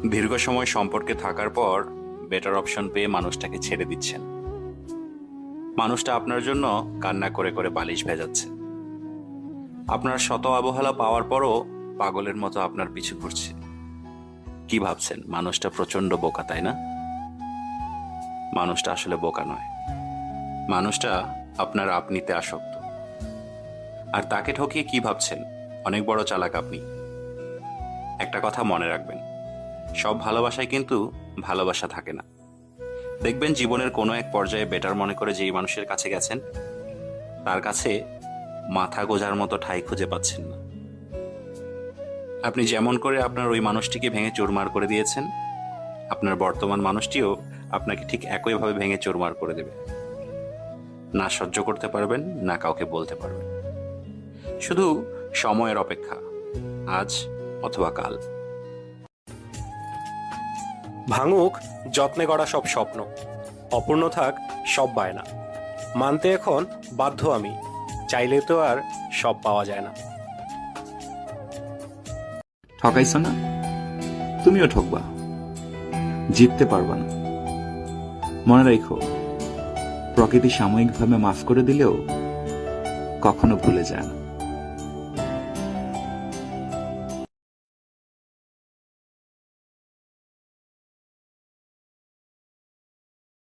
দীর্ঘ সময় সম্পর্কে থাকার পর বেটার অপশন পেয়ে মানুষটাকে ছেড়ে দিচ্ছেন। মানুষটা আপনার জন্য কান্না করে করে বালিশ ভেজাচ্ছে। আপনার শত অবহেলা পাওয়ার পরও পাগলের মতো আপনার পিছু ঘুরছে। কি ভাবছেন মানুষটা প্রচন্ড বোকা, তাই না? মানুষটা আসলে বোকা নয়। মানুষটা আপনার আপনিতে আসক্ত। আর তাকে ঠকিয়ে কি ভাবছেন অনেক বড় চালাক আপনি। একটা কথা মনে রাখবেন, সব ভালোবাসায় কিন্তু ভালোবাসা থাকে না। দেখবেন জীবনের কোনো এক পর্যায়ে বেটার মনে করে যেই মানুষের কাছে গেছেন, তার কাছে মাথা গোজার মতো ঠাঁই খুঁজে পাচ্ছেন না। আপনি যেমন করে আপনার ওই মানুষটিকে ভেঙে চুরমার করে দিয়েছেন, আপনার বর্তমান মানুষটিও আপনাকে ঠিক একইভাবে ভেঙে চুরমার করে দেবে। না সহ্য করতে পারবেন, না কাউকে বলতে পারবেন। শুধু সময়ের অপেক্ষা, আজ অথবা কাল। ভাঙুক যত্নে গড়া সব স্বপ্ন, অপূর্ণ থাক সব বায়না। মানতে এখন বাধ্য আমি, চাইলে তো আর সব পাওয়া যায় না। ঠকাইছো না, তুমিও ঠকবা, জিততে পারবা না। মনে রাখো, প্রকৃতি সাময়িকভাবে মাফ করে দিলেও কখনো ভুলে যায় না।